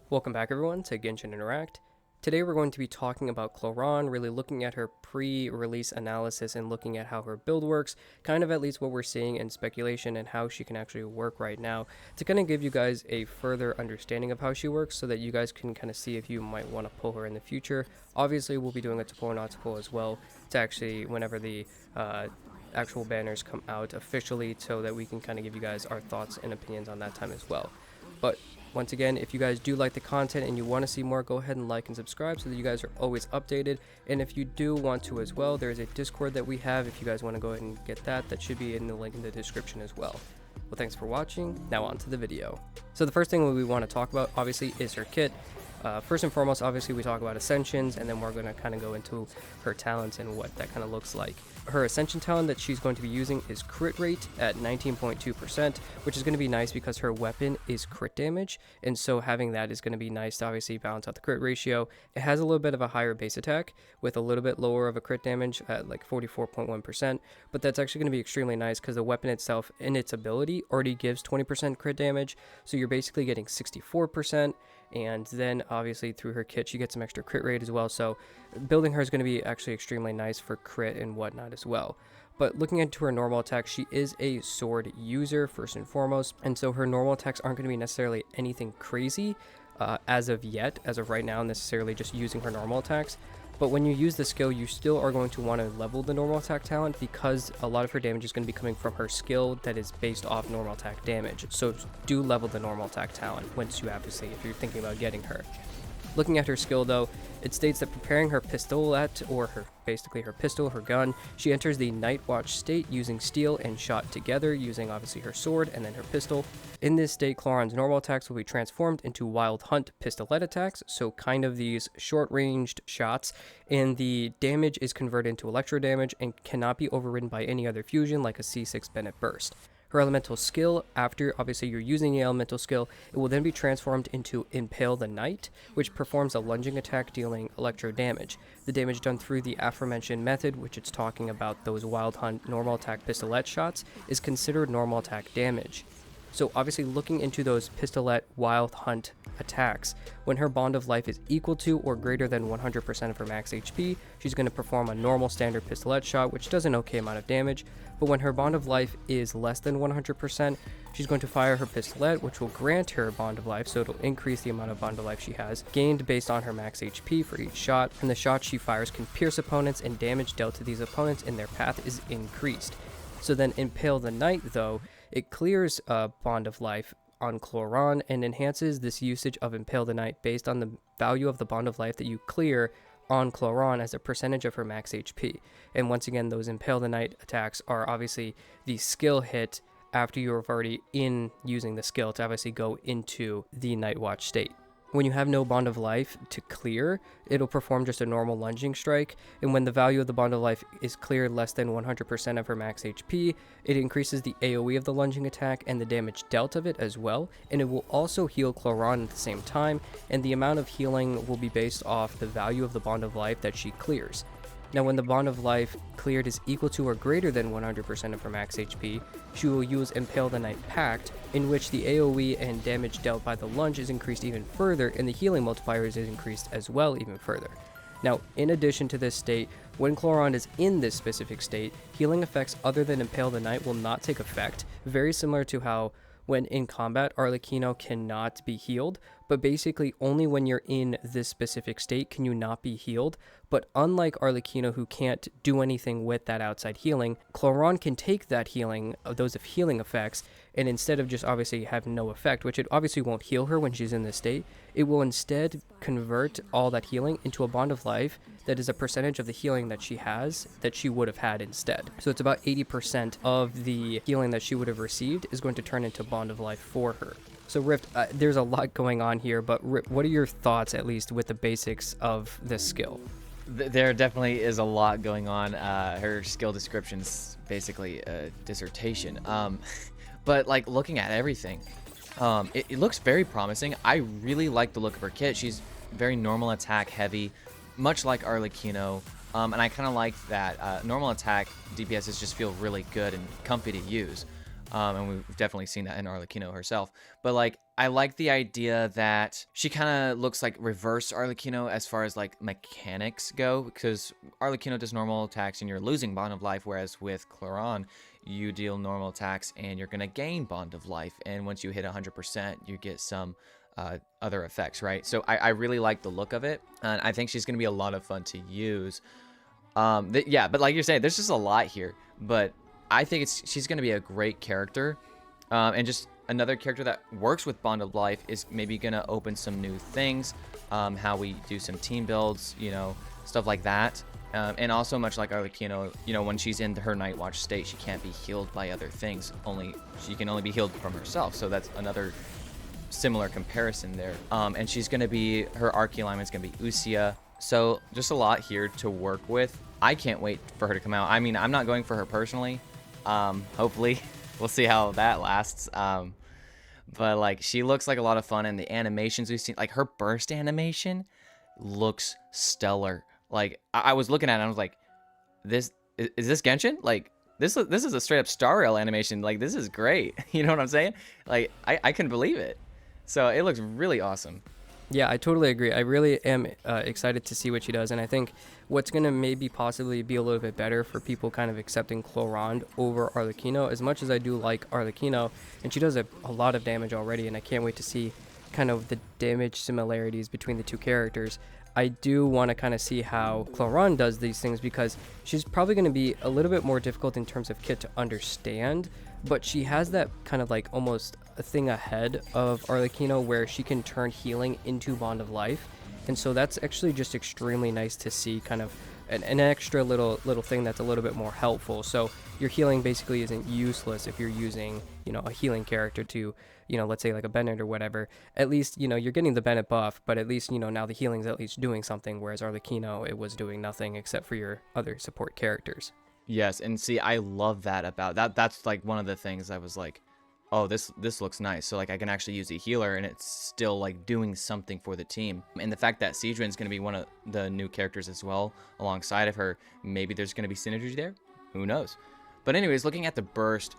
Welcome back everyone to Genshin Interact. Today we're going to be talking about Clorinde, really looking at her pre-release analysis and looking at how her build works, kind of at least what we're seeing in speculation and how she can actually work right now, to kind of give you guys a further understanding of how she works so that you guys can kind of see if you might want to pull her in the future. Obviously we'll be doing a to pull or not to pull as well, to actually whenever the actual banners come out officially, so that we can kind of give you guys our thoughts and opinions on that time as well. But once again, if you guys do like the content and you want to see more, go ahead and like and subscribe so that you guys are always updated. And if you do want to as well, there's a Discord that we have. If you guys want to go ahead and get that, that should be in the link in the description as well. Well, thanks for watching. Now on to the video. So the first thing we want to talk about, obviously, is her kit. First and foremost, obviously, we talk about Ascensions, and then we're going to kind of go into her talents and what that kind of looks like. Her Ascension talent that she's going to be using is crit rate at 19.2%, which is going to be nice because her weapon is crit damage, and so having that is going to be nice to obviously balance out the crit ratio. It has a little bit of a higher base attack with a little bit lower of a crit damage at like 44.1%, but that's actually going to be extremely nice because the weapon itself in its ability already gives 20% crit damage, so you're basically getting 64%. And then obviously through her kit she gets some extra crit rate as well, so building her is going to be actually extremely nice for crit and whatnot as well. But looking into her normal attack, she is a sword user first and foremost, and so her normal attacks aren't going to be necessarily anything crazy as of right now, necessarily just using her normal attacks. But when you use the skill, you still are going to want to level the normal attack talent because a lot of her damage is going to be coming from her skill that is based off normal attack damage. So do level the normal attack talent once you obviously, if you're thinking about getting her. Looking at her skill though, it states that preparing her pistolette, or basically her pistol, her gun, she enters the Night Watch state using steel and shot together, using obviously her sword and then her pistol. In this state, Clorinde's normal attacks will be transformed into Wild Hunt pistolette attacks, so kind of these short-ranged shots, and the damage is converted into electro damage and cannot be overridden by any other fusion like a C6 Bennett burst. Her elemental skill, after obviously you're using the elemental skill, it will then be transformed into Impale the Knight, which performs a lunging attack dealing electro damage. The damage done through the aforementioned method, which it's talking about those Wild Hunt normal attack pistolette shots, is considered normal attack damage. So obviously looking into those pistolette Wild Hunt attacks, when her bond of life is equal to or greater than 100% of her max HP, she's going to perform a normal standard pistolette shot, which does an okay amount of damage. But when her bond of life is less than 100%, she's going to fire her pistolette, which will grant her bond of life, so it'll increase the amount of bond of life she has, gained based on her max HP for each shot, and the shots she fires can pierce opponents, and damage dealt to these opponents in their path is increased. So then Impale the Knight, though, it clears bond of life on Clorinde and enhances this usage of Impale the Knight based on the value of the bond of life that you clear on Clorinde as a percentage of her max HP. And once again, those Impale the Knight attacks are obviously the skill hit after you're already in using the skill to obviously go into the Night Watch state. When you have no bond of life to clear, it'll perform just a normal lunging strike, and when the value of the bond of life is cleared less than 100% of her max HP, it increases the AoE of the lunging attack and the damage dealt of it as well, and it will also heal Clorinde at the same time, and the amount of healing will be based off the value of the bond of life that she clears. Now when the bond of life cleared is equal to or greater than 100% of her max HP, she will use Impale the Knight Pact, in which the AoE and damage dealt by the lunge is increased even further, and the healing multiplier is increased as well even further. Now, in addition to this state, when Clorinde is in this specific state, healing effects other than Impale the Knight will not take effect, very similar to how when in combat, Arlecchino cannot be healed, but basically only when you're in this specific state can you not be healed. But unlike Arlecchino, who can't do anything with that outside healing, Clorinde can take that healing, those healing effects, and instead of just obviously have no effect, which it obviously won't heal her when she's in this state, it will instead convert all that healing into a bond of life that is a percentage of the healing that she has that she would have had instead. So it's about 80% of the healing that she would have received is going to turn into bond of life for her. So Rift, there's a lot going on here, but Rift, what are your thoughts, at least with the basics of this skill? There definitely is a lot going on. Her skill description's basically a dissertation. But like looking at everything, it looks very promising. I really like the look of her kit. She's very normal attack heavy, much like Arlecchino. And I kind of like that normal attack DPSs just feel really good and comfy to use. And we've definitely seen that in Arlecchino herself. But like, I like the idea that she kind of looks like reverse Arlecchino as far as like mechanics go, because Arlecchino does normal attacks and you're losing Bond of Life, whereas with Clorinde, you deal normal attacks and you're gonna gain Bond of Life. And once you hit 100%, you get some other effects, right? So I really like the look of it, and I think she's gonna be a lot of fun to use. Yeah, but like you're saying, there's just a lot here, but I think she's going to be a great character, and just another character that works with Bond of Life is maybe going to open some new things, how we do some team builds, you know, stuff like that. And also much like Arlecchino, you know, when she's in her Night Watch state, she can't be healed by other things. She can only be healed from herself. So that's another similar comparison there. And she's going to be, her arc alignment is going to be Usia. So just a lot here to work with. I can't wait for her to come out. I mean, I'm not going for her personally. Hopefully we'll see how that lasts. But like, she looks like a lot of fun, and the animations we've seen, like her burst animation looks stellar. Like I was looking at it and I was like, is this Genshin? Like this is a straight up Star Rail animation. Like this is great. You know what I'm saying? Like I couldn't believe it. So it looks really awesome. Yeah, I totally agree. I really am excited to see what she does, and I think what's going to maybe possibly be a little bit better for people kind of accepting Clorinde over Arlecchino, as much as I do like Arlecchino, and she does a lot of damage already, and I can't wait to see kind of the damage similarities between the two characters. I do want to kind of see how Clorinde does these things, because she's probably going to be a little bit more difficult in terms of kit to understand, but she has that kind of like almost a thing ahead of Arlecchino where she can turn healing into Bond of Life, and so that's actually just extremely nice to see, kind of an extra little thing that's a little bit more helpful. So your healing basically isn't useless if you're using, you know, a healing character to, you know, let's say like a Bennett or whatever. At least, you know, you're getting the Bennett buff, but at least, you know, now the healing's at least doing something, whereas Arlecchino, it was doing nothing except for your other support characters. Yes, and see, I love that about that. That's like one of the things I was like, oh, this looks nice. So like I can actually use a healer and it's still like doing something for the team. And the fact that Seidrin's going to be one of the new characters as well alongside of her, maybe there's going to be synergy there. Who knows? But anyways, looking at the burst,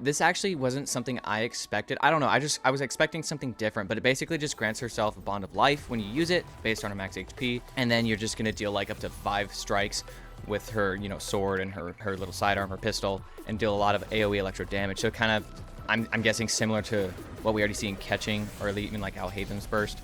this actually wasn't something I expected. I don't know. I was expecting something different, but it basically just grants herself a Bond of Life when you use it based on her max HP. And then you're just going to deal like up to 5 strikes with her, you know, sword and her little sidearm, her pistol, and deal a lot of AoE electro damage. So kind of, I'm guessing similar to what we already see in Catching, or even like Alhaven's burst,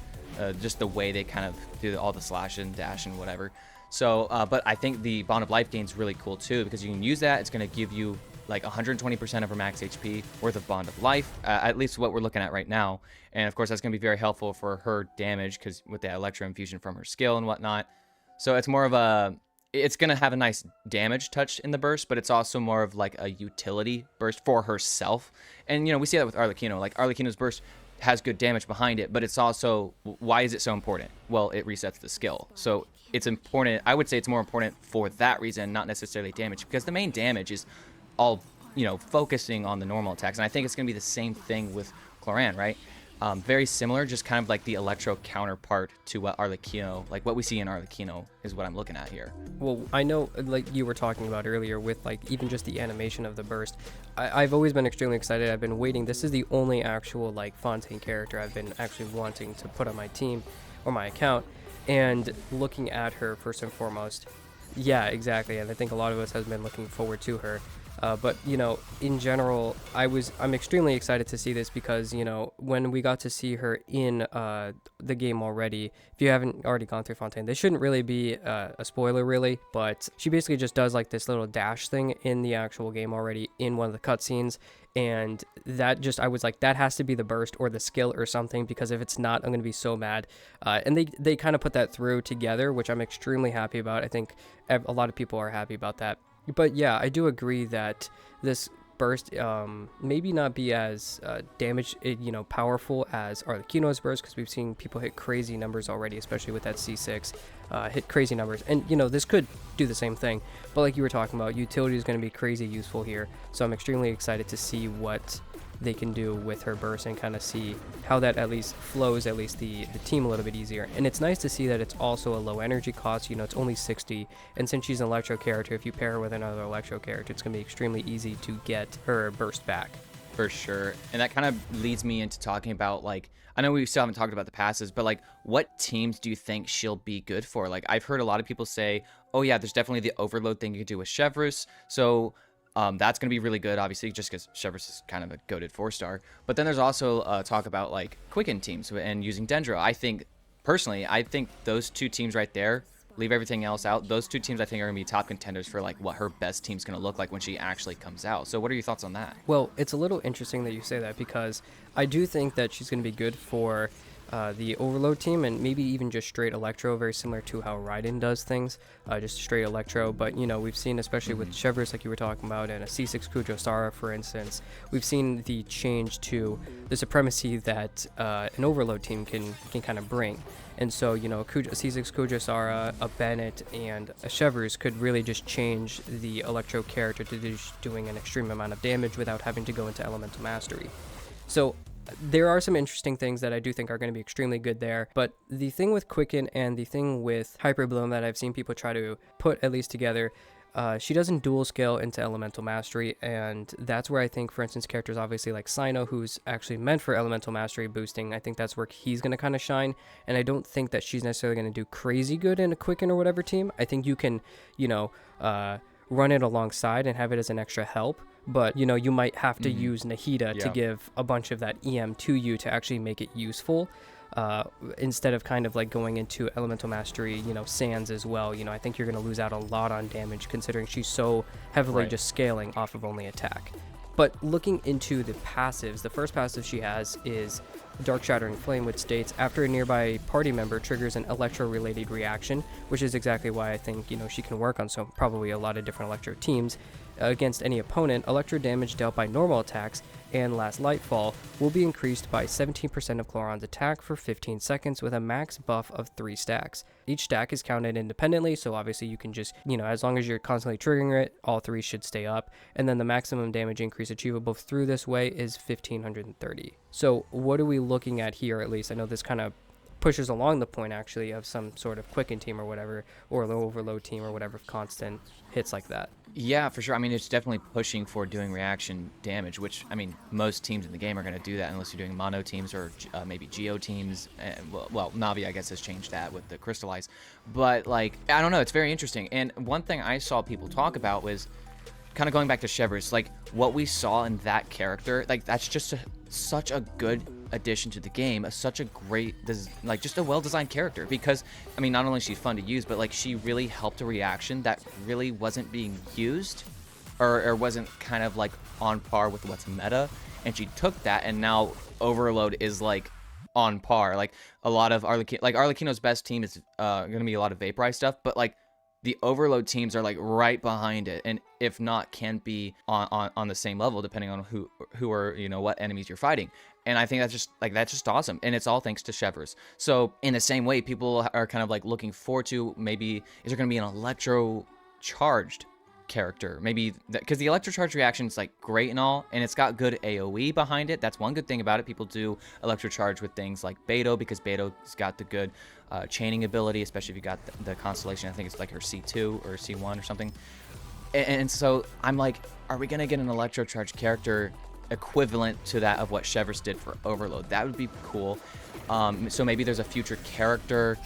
just the way they kind of do all the slash and dash and whatever. So, but I think the Bond of Life gain is really cool too, because you can use that. It's going to give you like 120% of her max HP worth of Bond of Life, at least what we're looking at right now. And of course, that's going to be very helpful for her damage, because with the electro infusion from her skill and whatnot. So it's more of a, it's going to have a nice damage touch in the burst, but it's also more of like a utility burst for herself. And, you know, we see that with Arlecchino. Like, Arlecchino's burst has good damage behind it, but it's also, why is it so important? Well, it resets the skill. So it's important. I would say it's more important for that reason, not necessarily damage, because the main damage is all, you know, focusing on the normal attacks. And I think it's going to be the same thing with Clorinde, right? Very similar, just kind of like the electro counterpart to what Arlecchino, like what we see in Arlecchino is what I'm looking at here. Well, I know, like you were talking about earlier, with like even just the animation of the burst, I've always been extremely excited. I've been waiting. This is the only actual like Fontaine character I've been actually wanting to put on my team or my account, and looking at her first and foremost. Yeah, exactly. And I think a lot of us have been looking forward to her. But, you know, in general, I'm extremely excited to see this, because, you know, when we got to see her in the game already, if you haven't already gone through Fontaine, this shouldn't really be a spoiler, really, but she basically just does like this little dash thing in the actual game already in one of the cutscenes. And that just, I was like, that has to be the burst or the skill or something, because if it's not, I'm going to be so mad. And they kind of put that through together, which I'm extremely happy about. I think a lot of people are happy about that. But yeah, I do agree that this burst maybe not be as powerful as Arlecchino's burst, because we've seen people hit crazy numbers already, especially with that C6, hit crazy numbers. And, you know, this could do the same thing. But like you were talking about, utility is going to be crazy useful here. So I'm extremely excited to see what they can do with her burst, and kind of see how that at least flows at least the team a little bit easier. And it's nice to see that it's also a low energy cost. You know, it's only 60, and since she's an electro character, if you pair her with another electro character, it's going to be extremely easy to get her burst back. For sure. And that kind of leads me into talking about, like, I know we still haven't talked about the passes, but like, what teams do you think she'll be good for? Like, I've heard a lot of people say, oh yeah, there's definitely the overload thing you can do with Chevreuse. So that's going to be really good, obviously, just because Chevreuse is kind of a goated 4-star. But then there's also talk about like Quicken teams and using Dendro. I think, personally, I think those two teams right there, leave everything else out, those two teams I think are going to be top contenders for like what her best team's going to look like when she actually comes out. So what are your thoughts on that? Well, it's a little interesting that you say that because I do think that she's going to be good for the Overload team and maybe even just straight Electro, very similar to how Raiden does things, just straight Electro. But, you know, we've seen, especially with Chevreuse, like you were talking about, and a C6 Kujo Sara, for instance, we've seen the change to the supremacy that an Overload team can kind of bring. And so, you know, a C6 Kujo Sara, a Bennett, and a Chevreuse could really just change the Electro character to just doing an extreme amount of damage without having to go into Elemental Mastery. So there are some interesting things that I do think are going to be extremely good there. But the thing with Quicken and the thing with Hyper Bloom that I've seen people try to put at least together, she doesn't dual scale into Elemental Mastery, and that's where I think, for instance, characters obviously like Cyno, who's actually meant for Elemental Mastery boosting, I think that's where he's going to kind of shine, and I don't think that she's necessarily going to do crazy good in a Quicken or whatever team. I think you can, you know, run it alongside and have it as an extra help, but, you know, you might have to use Nahida to give a bunch of that EM to you to actually make it useful. Instead of kind of like going into Elemental Mastery, you know, Sands as well. You know, I think you're going to lose out a lot on damage considering she's so heavily just scaling off of only attack. But looking into the passives, the first passive she has is Dark Shattering Flame, which states after a nearby party member triggers an electro-related reaction, which is exactly why I think, you know, she can work on probably a lot of different electro teams. Against any opponent, electro damage dealt by normal attacks and last Lightfall will be increased by 17% of Clorinde's attack for 15 seconds with a max buff of 3 stacks. Each stack is counted independently, so obviously you can just, you know, as long as you're constantly triggering it, all 3 should stay up. And then the maximum damage increase achievable through this way is 1530. So what are we looking at here, at least? I know this kind of pushes along the point actually of some sort of Quicken team or whatever, or low overload team or whatever, constant hits like that. Yeah, for sure. I mean, it's definitely pushing for doing reaction damage, which, I mean, most teams in the game are going to do that unless you're doing mono teams or maybe geo teams. Well, Navi, I guess, has changed that with the Crystallize. But, like, I don't know. It's very interesting. And one thing I saw people talk about was kind of going back to Chevreuse, like, what we saw in that character, like, that's just such a good addition to the game, such a great, like, just a well-designed character, because I mean, not only is she fun to use, but like she really helped a reaction that really wasn't being used or wasn't kind of like on par with what's meta, and she took that, and now Overload is like on par. Like a lot of Arlecchino's best team is gonna be a lot of Vaporize stuff, but like the Overload teams are like right behind it, and if not, can be on the same level depending on who are, you know, what enemies you're fighting. And I think that's just awesome, and it's all thanks to Chevreuse. So in the same way, people are kind of like looking forward to, maybe is there going to be an electro charged character, maybe, because the electro charge reaction is like great and all, and it's got good AoE behind it. That's one good thing about it. People do electro charge with things like Beto, because Beto's got the good chaining ability, especially if you got the constellation. I think it's like her C2 or C1 or something. And so I'm like, are we gonna get an electro charge character equivalent to that of what Chevreuse did for Overload? That would be cool. So maybe there's a future character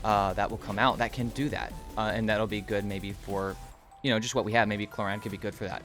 that will come out that can do that, and that'll be good maybe for, you know, just what we have. Maybe Clorinde could be good for that.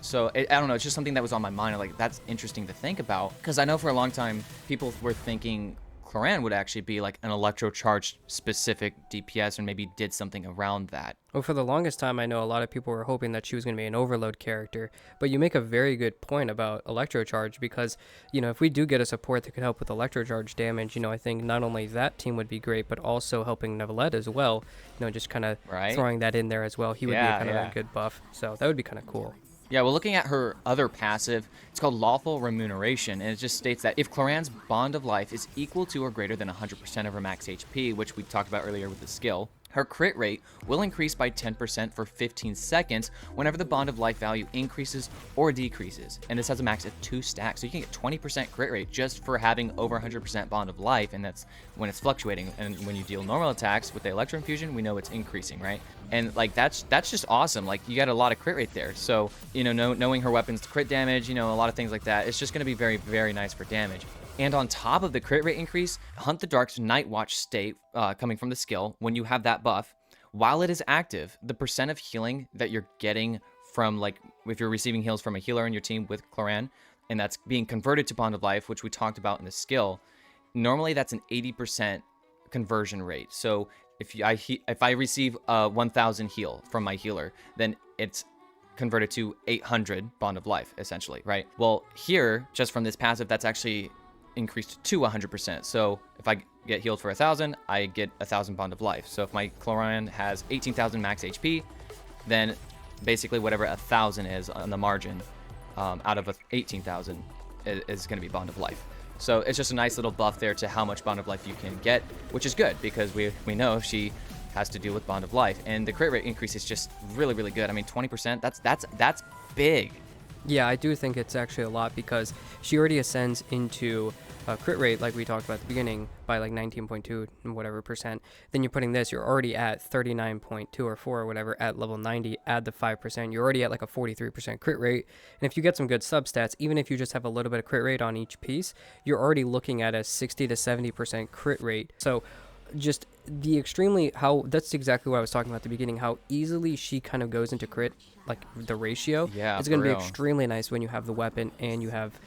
So I don't know, it's just something that was on my mind. Like, that's interesting to think about, because I know for a long time people were thinking Clorinde would actually be like an electro charged specific DPS, and maybe did something around that. Well, for the longest time, I know a lot of people were hoping that she was going to be an Overload character, but you make a very good point about Electro Charge, because, you know, if we do get a support that could help with Electro Charge damage, you know, I think not only that team would be great, but also helping Nevalette as well, you know, just kind of throwing that in there as well. He would be kind of a good buff, so that would be kind of cool. Yeah, well, looking at her other passive, it's called Lawful Remuneration, and it just states that if Clorinde's Bond of Life is equal to or greater than 100% of her max HP, which we talked about earlier with the skill, Her crit rate will increase by 10% for 15 seconds whenever the Bond of Life value increases or decreases. And this has a max of 2 stacks, so you can get 20% crit rate just for having over 100% Bond of Life, and that's when it's fluctuating. And when you deal normal attacks with the Electro Infusion, we know it's increasing, right? And like that's just awesome. Like you got a lot of crit rate there. So, you know, knowing her weapon's crit damage, you know, a lot of things like that, it's just going to be very, very nice for damage. And on top of the crit rate increase, Hunt the Dark's Night Watch state coming from the skill, when you have that buff, while it is active, the percent of healing that you're getting from, like, if you're receiving heals from a healer in your team with Clorinde, and that's being converted to Bond of Life, which we talked about in the skill, normally that's an 80% conversion rate. So if I receive 1,000 heal from my healer, then it's converted to 800 Bond of Life, essentially, right? Well, here, just from this passive, that's actually increased to 100%. So if I get healed for 1,000, I get 1,000 Bond of Life. So if my Clorinde has 18,000 max HP, then basically whatever 1,000 is on the margin out of 18,000 is going to be Bond of Life. So it's just a nice little buff there to how much Bond of Life you can get, which is good because we know she has to deal with Bond of Life, and the crit rate increase is just really, really good. I mean, 20%, that's big. Yeah, I do think it's actually a lot because she already ascends into a crit rate, like we talked about at the beginning, by like 19.2 and whatever percent. Then you're putting this, you're already at 39.2 or 4 or whatever at level 90. Add the 5%, you're already at like a 43% crit rate. And if you get some good substats, even if you just have a little bit of crit rate on each piece, you're already looking at a 60 to 70% crit rate. So just the extremely that's exactly what I was talking about at the beginning, how easily she kind of goes into crit, like the ratio. Yeah, it's going to be extremely nice when you have the weapon and you have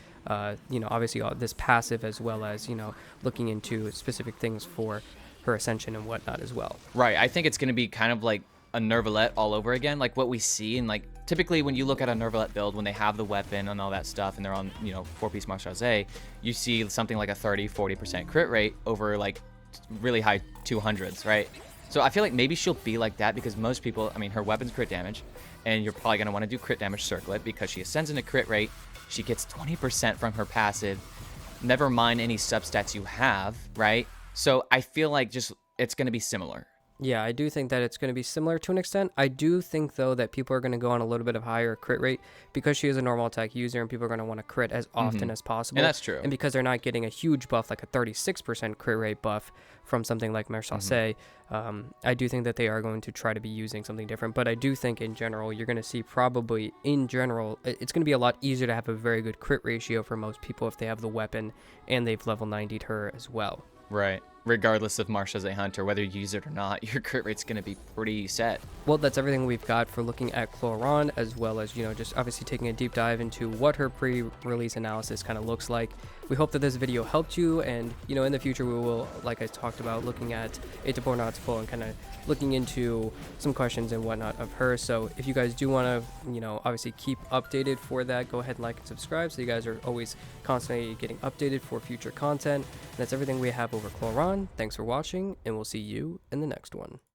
you know, obviously this passive, as well as, you know, looking into specific things for her ascension and whatnot as well. Right. I think it's going to be kind of like a Nervalette all over again, like what we see in, like, typically when you look at a Nervalette build, when they have the weapon and all that stuff and they're on, you know, 4-piece Marshallzee, you see something like a 30-40% crit rate over like really high 200s, right? So I feel like maybe she'll be like that because most people, I mean, her weapon's crit damage, and you're probably going to want to do crit damage circlet because she ascends into crit rate. She gets 20% from her passive, never mind any substats you have, right? So I feel like just it's going to be similar. Yeah, I do think that it's going to be similar to an extent. I do think, though, that people are going to go on a little bit of higher crit rate because she is a normal attack user and people are going to want to crit as often as possible. And that's true. And because they're not getting a huge buff, like a 36% crit rate buff from something like Marshallzee, I do think that they are going to try to be using something different. But I do think in general, you're going to see probably in general, it's going to be a lot easier to have a very good crit ratio for most people if they have the weapon and they've level 90'd her as well. Right. Regardless of Marshallzee Hunt or whether you use it or not, your crit rate's going to be pretty set. Well, that's everything we've got for looking at Clorinde, as well as, you know, just obviously taking a deep dive into what her pre-release analysis kind of looks like. We hope that this video helped you, and, you know, in the future we will, like I talked about, looking at Not Full and kind of looking into some questions and whatnot of her. So if you guys do want to, you know, obviously keep updated for that, go ahead and like and subscribe so you guys are always constantly getting updated for future content. And that's everything we have over Clorinde. Thanks for watching, and we'll see you in the next one.